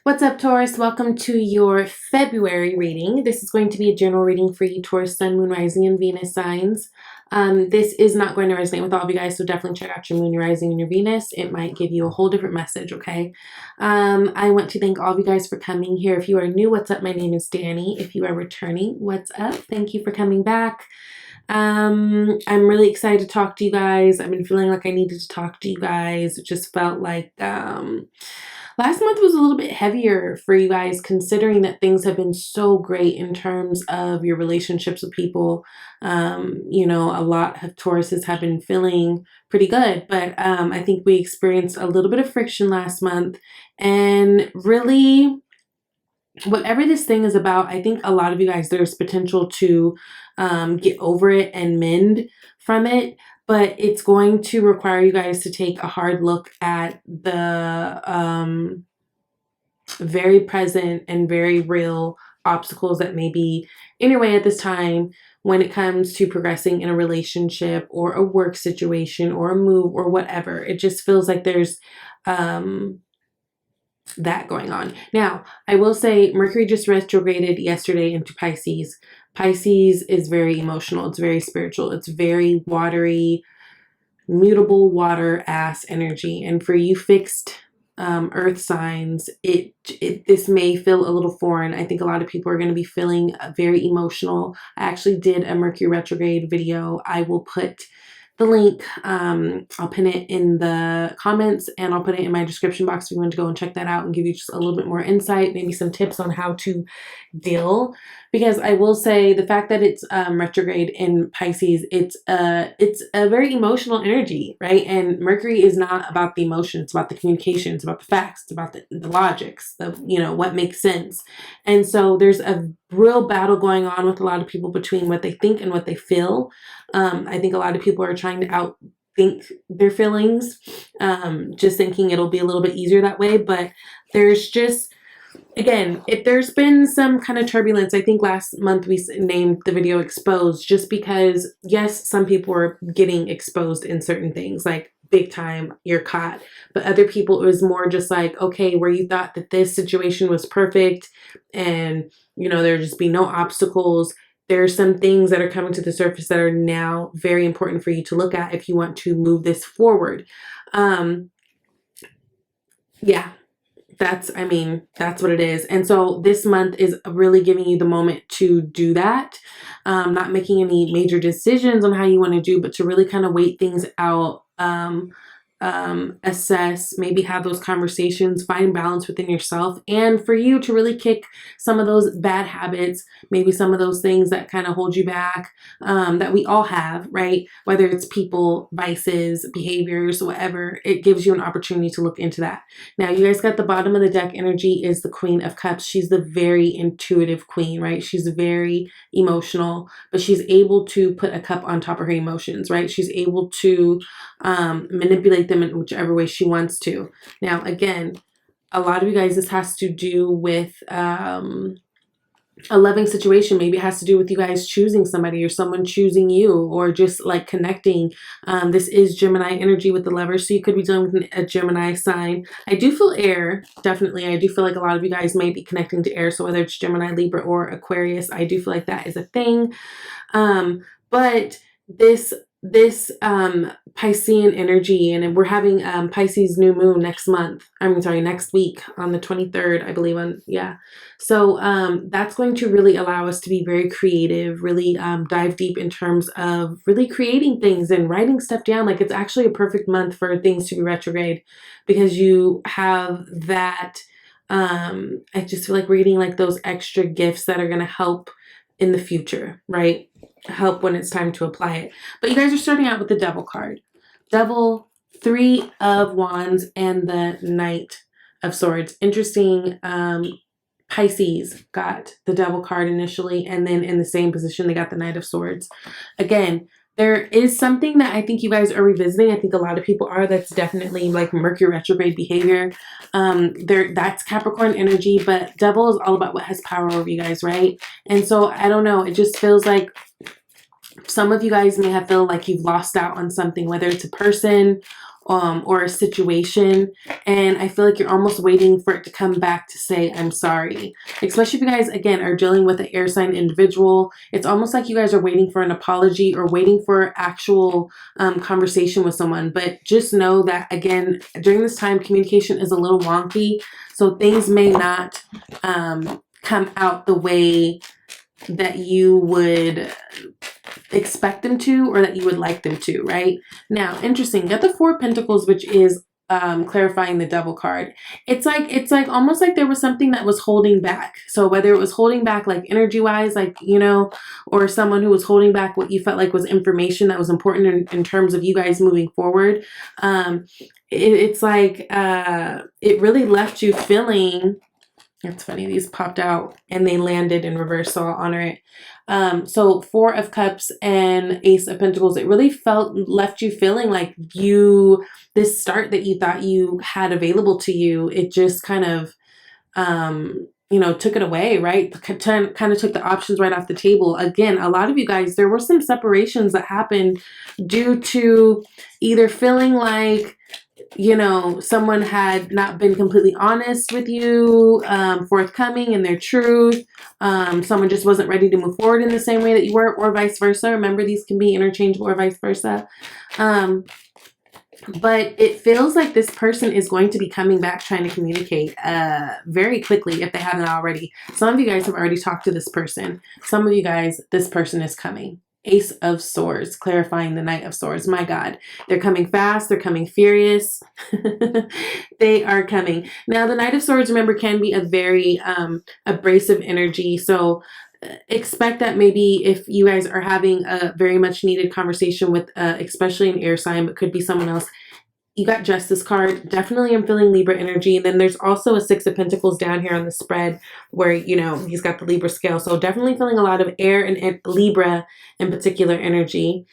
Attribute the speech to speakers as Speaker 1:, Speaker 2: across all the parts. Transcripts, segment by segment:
Speaker 1: What's up, Taurus? Welcome to your February reading. This is going to be a general reading for you, Taurus, Sun, Moon, Rising, and Venus signs. This is not going to resonate with all of you guys, so definitely check out your Moon, your Rising, and your Venus. It might give you a whole different message, okay? I want to thank all of you guys for coming here. If you are new, what's up? My name is Danny. If you are returning, what's up? Thank you for coming back. I'm really excited to talk to you guys. I've been feeling like I needed to talk to you guys. It just felt like last month was a little bit heavier for you guys, considering that things have been so great in terms of your relationships with people. A lot of Tauruses have been feeling pretty good, but I think we experienced a little bit of friction last month, and really, whatever this thing is about, I think a lot of you guys, there's potential to get over it and mend from it, but it's going to require you guys to take a hard look at the very present and very real obstacles that may be in your way at this time when it comes to progressing in a relationship or a work situation or a move or whatever. It just feels like there's that going on. Now, I will say Mercury just retrograded yesterday into Pisces. Pisces is very emotional. It's very spiritual. It's very watery, mutable water ass energy. And for you fixed earth signs, this may feel a little foreign. I think a lot of people are going to be feeling very emotional. I actually did a Mercury retrograde video. I will put the link. I'll pin it in the comments, and I'll put it in my description box if you want to go and check that out and give you just a little bit more insight, maybe some tips on how to deal. Because I will say the fact that it's retrograde in Pisces, it's a very emotional energy, right? And Mercury is not about the emotions, it's about the communication, it's about the facts, it's about the logics, what makes sense. And so there's a real battle going on with a lot of people between what they think and what they feel. I think a lot of people are trying to outthink their feelings, just thinking it'll be a little bit easier that way. But there's just, again, if there's been some kind of turbulence, I think last month we named the video Exposed, just because, yes, some people were getting exposed in certain things, like big time, you're caught. But other people, it was more just like, okay, where you thought that this situation was perfect and, there'd just be no obstacles. There's some things that are coming to the surface that are now very important for you to look at if you want to move this forward. Yeah. That's what it is. And so this month is really giving you the moment to do that. Not making any major decisions on how you want to do, but to really kind of wait things out, assess, maybe have those conversations, find balance within yourself, and for you to really kick some of those bad habits, maybe some of those things that kind of hold you back, that we all have, right? Whether it's people, vices, behaviors, whatever, it gives you an opportunity to look into that. Now, you guys got the bottom of the deck energy is the Queen of Cups. She's the very intuitive queen, right? She's very emotional, but she's able to put a cup on top of her emotions, right? She's able to manipulate them in whichever way she wants to. Now, again, a lot of you guys, this has to do with a loving situation. Maybe it has to do with you guys choosing somebody or someone choosing you, or just like connecting. This is Gemini energy with the Lovers, so you could be dealing with a Gemini sign. I do feel air, definitely. I do feel like a lot of you guys may be connecting to air, so whether it's Gemini, Libra, or Aquarius, I do feel like that is a thing. But this Piscean energy, and we're having Pisces new moon next week on the 23rd, I believe. So that's going to really allow us to be very creative, really dive deep in terms of really creating things and writing stuff down. Like, it's actually a perfect month for things to be retrograde, because you have that. I just feel like we're getting like those extra gifts that are going to help in the future, right? Help when it's time to apply it. But you guys are starting out with the Devil card. Devil, 3 of Wands, and the Knight of Swords. Interesting. Pisces got the Devil card initially, and then in the same position they got the Knight of Swords. Again, there is something that I think you guys are revisiting. I think a lot of people are. That's definitely like Mercury retrograde behavior. That's Capricorn energy, but Devil is all about what has power over you guys, right? And so I don't know. It just feels like some of you guys may have felt like you've lost out on something, whether it's a person or a situation, and I feel like you're almost waiting for it to come back to say, I'm sorry. Especially if you guys, again, are dealing with an air sign individual. It's almost like you guys are waiting for an apology or waiting for actual conversation with someone. But just know that, again, during this time, communication is a little wonky. So things may not come out the way that you would expect them to or that you would like them to, right? Now, interesting. Got the Four of Pentacles, which is clarifying the Devil card. It's like almost like there was something that was holding back. So whether it was holding back like energy wise, like, you know, or someone who was holding back what you felt like was information that was important in terms of you guys moving forward. It's like it really left you feeling. It's funny, these popped out and they landed in reverse, so I'll honor it. So Four of Cups and Ace of Pentacles, it really left you feeling like this start that you thought you had available to you, it just kind of, you know, took it away, right? Kind of took the options right off the table. Again, a lot of you guys, there were some separations that happened due to either feeling like, you know, someone had not been completely honest with you, forthcoming in their truth. Someone just wasn't ready to move forward in the same way that you were, or vice versa. Remember, these can be interchangeable or vice versa. But it feels like this person is going to be coming back trying to communicate very quickly if they haven't already. Some of you guys have already talked to this person. Some of you guys, this person is coming. Ace of Swords, clarifying the Knight of Swords. My God, they're coming fast. They're coming furious. They are coming. Now, the Knight of Swords, remember, can be a very abrasive energy. So expect that maybe if you guys are having a very much needed conversation with, especially an air sign, but could be someone else, you got Justice card. Definitely I'm feeling Libra energy. And then there's also a Six of Pentacles down here on the spread where, you know, he's got the Libra scale. So definitely feeling a lot of air and Libra in particular energy.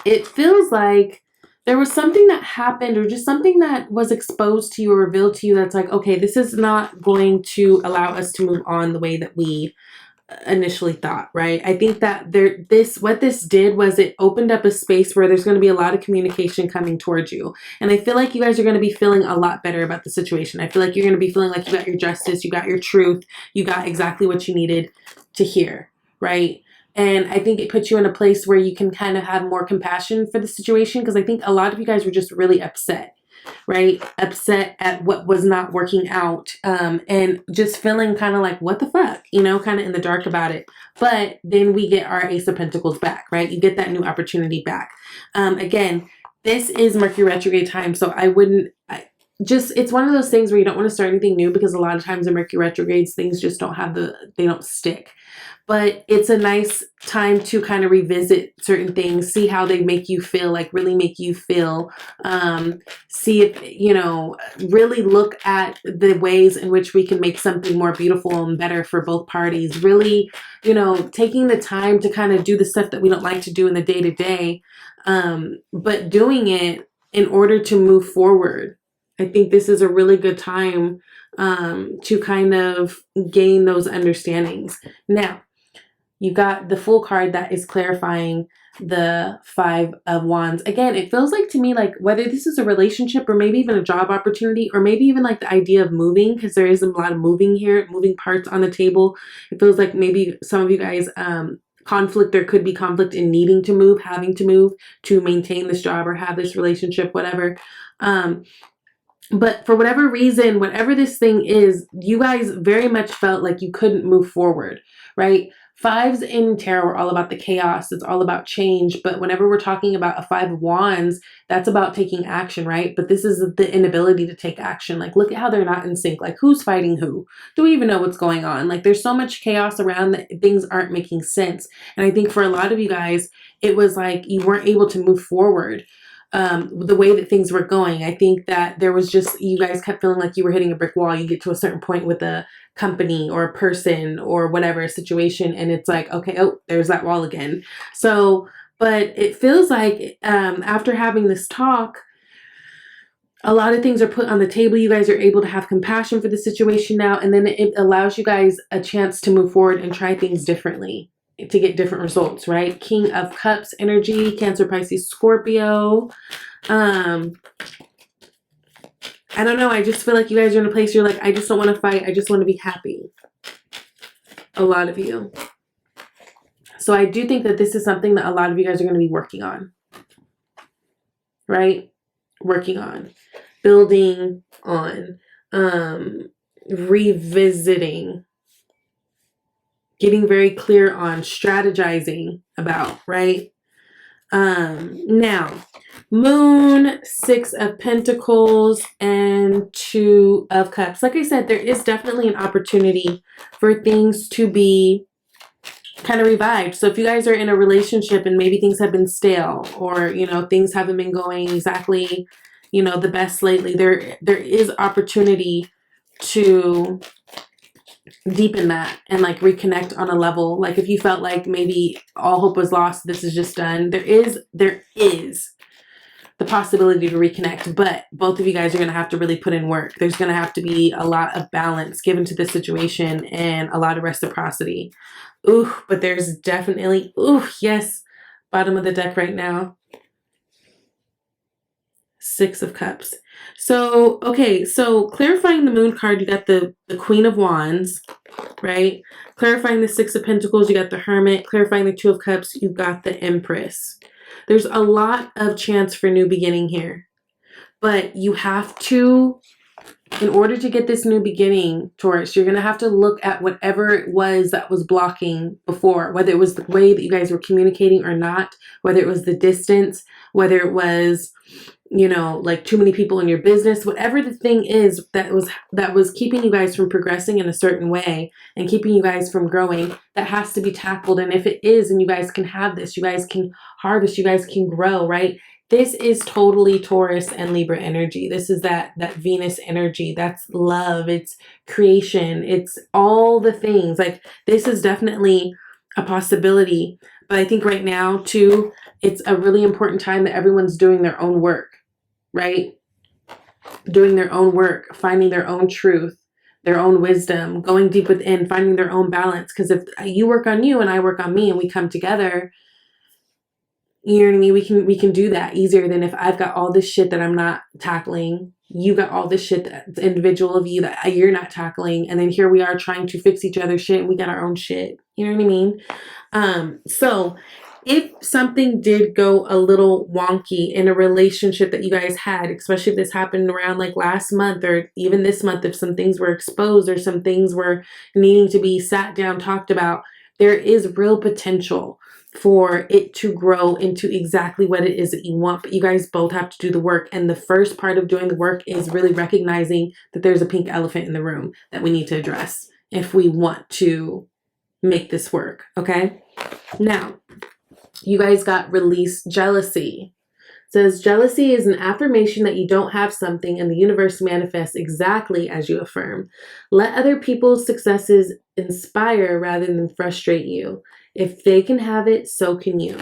Speaker 1: It feels like there was something that happened or just something that was exposed to you or revealed to you that's like, okay, this is not going to allow us to move on the way that we initially thought, right? I think that what this did was it opened up a space where there's going to be a lot of communication coming towards you. And I feel like you guys are going to be feeling a lot better about the situation. I feel like you're going to be feeling like you got your justice, you got your truth, you got exactly what you needed to hear, right? And I think it puts you in a place where you can kind of have more compassion for the situation, because I think a lot of you guys were just really upset, right? Upset at what was not working out, and just feeling kind of like, what the fuck, you know, kind of in the dark about it. But then we get our Ace of Pentacles back, right? You get that new opportunity back. Again, this is Mercury retrograde time, so it's one of those things where you don't want to start anything new, because a lot of times in Mercury retrogrades, things just they don't stick. But it's a nice time to kind of revisit certain things, see how they make you feel, like really make you feel, see if, you know, really look at the ways in which we can make something more beautiful and better for both parties. Really, you know, taking the time to kind of do the stuff that we don't like to do in the day-to-day, but doing it in order to move forward. I think this is a really good time to kind of gain those understandings. Now, you got the Fool card that is clarifying the Five of Wands. Again, it feels like to me like whether this is a relationship or maybe even a job opportunity or maybe even like the idea of moving, because there is a lot of moving here, moving parts on the table. It feels like maybe some of you guys there could be conflict in needing to move, having to move to maintain this job or have this relationship, whatever. But for whatever reason, whatever this thing is, you guys very much felt like you couldn't move forward, right? Fives in tarot are all about the chaos. It's all about change. But whenever we're talking about a Five of Wands, that's about taking action, right? But this is the inability to take action. Like, look at how they're not in sync. Like, who's fighting who? Do we even know what's going on? Like, there's so much chaos around that things aren't making sense. And I think for a lot of you guys, it was like you weren't able to move forward the way that things were going. I think that there was just, you guys kept feeling like you were hitting a brick wall. You get to a certain point with a company or a person or whatever situation, and it's like, okay, oh, there's that wall again. So, but it feels like after having this talk, a lot of things are put on the table. You guys are able to have compassion for the situation now, and then it allows you guys a chance to move forward and try things differently. to get different results, right? King of Cups energy, Cancer, Pisces, Scorpio. I don't know. I just feel like you guys are in a place you're like, I just don't want to fight. I just want to be happy. A lot of you. So I do think that this is something that a lot of you guys are going to be working on. Right? Working on. Building on. Revisiting. Getting very clear on strategizing about, right? Now, Moon, 6 of Pentacles, and 2 of Cups. Like I said, there is definitely an opportunity for things to be kind of revived. So if you guys are in a relationship and maybe things have been stale, or, you know, things haven't been going exactly, you know, the best lately, there is opportunity to deepen that and like reconnect on a level. Like if you felt like maybe all hope was lost, this is just done. There is the possibility to reconnect, but both of you guys are going to have to really put in work. There's going to have to be a lot of balance given to this situation and a lot of reciprocity. Ooh, but there's definitely, ooh, yes, bottom of the deck right now. 6 of Cups. So, okay, so clarifying the Moon card, you got the Queen of Wands, right? Clarifying the 6 of Pentacles, you got the Hermit. Clarifying the 2 of Cups, you got the Empress. There's a lot of chance for new beginning here. But you have to, in order to get this new beginning, Taurus, you're going to have to look at whatever it was that was blocking before, whether it was the way that you guys were communicating or not, whether it was the distance, whether it was, you know, like too many people in your business, whatever the thing is that was keeping you guys from progressing in a certain way and keeping you guys from growing, that has to be tackled. And if it is, and you guys can have this, you guys can harvest, you guys can grow, right? This is totally Taurus and Libra energy. This is that Venus energy. That's love. It's creation. It's all the things. Like this is definitely a possibility. But I think right now too, it's a really important time that everyone's doing their own work, right? Doing their own work, finding their own truth, their own wisdom, going deep within, finding their own balance. Because if you work on you and I work on me and we come together, you know what I mean? We can do that easier than if I've got all this shit that I'm not tackling. You got all this shit that's individual of you that you're not tackling. And then here we are trying to fix each other's shit and we got our own shit. You know what I mean? So if something did go a little wonky in a relationship that you guys had, especially if this happened around like last month or even this month, if some things were exposed or some things were needing to be sat down, talked about, there is real potential for it to grow into exactly what it is that you want. But you guys both have to do the work. And the first part of doing the work is really recognizing that there's a pink elephant in the room that we need to address if we want to make this work. Okay. Now, you guys got release jealousy. It says jealousy is an affirmation that you don't have something and the universe manifests exactly as you affirm. Let other people's successes inspire rather than frustrate you. If they can have it, so can you.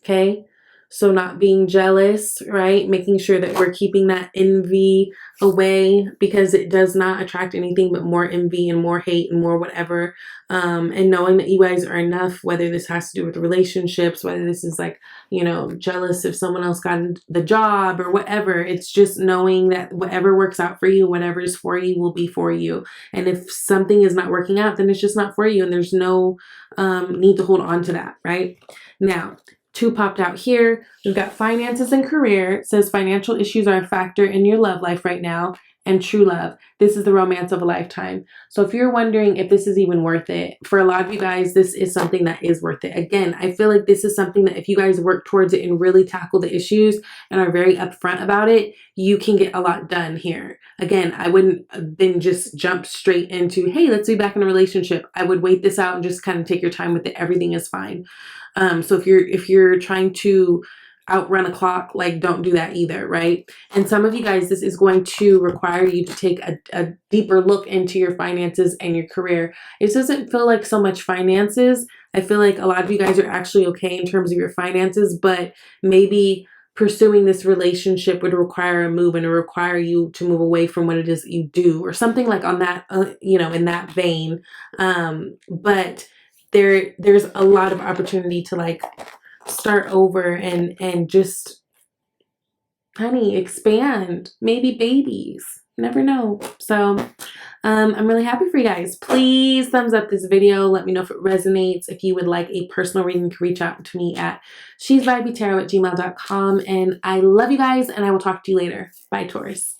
Speaker 1: Okay? So not being jealous, right? Making sure that we're keeping that envy away because it does not attract anything but more envy and more hate and more whatever. And knowing that you guys are enough, whether this has to do with relationships, whether this is like, you know, jealous if someone else got the job or whatever. It's just knowing that whatever works out for you, whatever is for you will be for you. And if something is not working out, then it's just not for you. And there's no need to hold on to that, right? Now, 2 popped out here. We've got finances and career. It says financial issues are a factor in your love life right now, and true love. This is the romance of a lifetime. So if you're wondering if this is even worth it, for a lot of you guys, this is something that is worth it. Again, I feel like this is something that if you guys work towards it and really tackle the issues and are very upfront about it, you can get a lot done here. Again, I wouldn't then just jump straight into, hey, let's be back in a relationship. I would wait this out and just kind of take your time with it. Everything is fine. So if you're trying to outrun a clock, like don't do that either, right? And some of you guys, this is going to require you to take a deeper look into your finances and your career. It doesn't feel like so much finances. I feel like a lot of you guys are actually okay in terms of your finances, but maybe pursuing this relationship would require a move and it require you to move away from what it is that you do or something like on that, you know, in that vein. But there's a lot of opportunity to like start over and just, honey, expand, maybe babies, you never know. So I'm really happy for you guys. Please thumbs up this video. Let me know if it resonates. If you would like a personal reading, you can reach out to me at shesvibetarot@gmail.com. And I love you guys, and I will talk to you later. Bye, Taurus.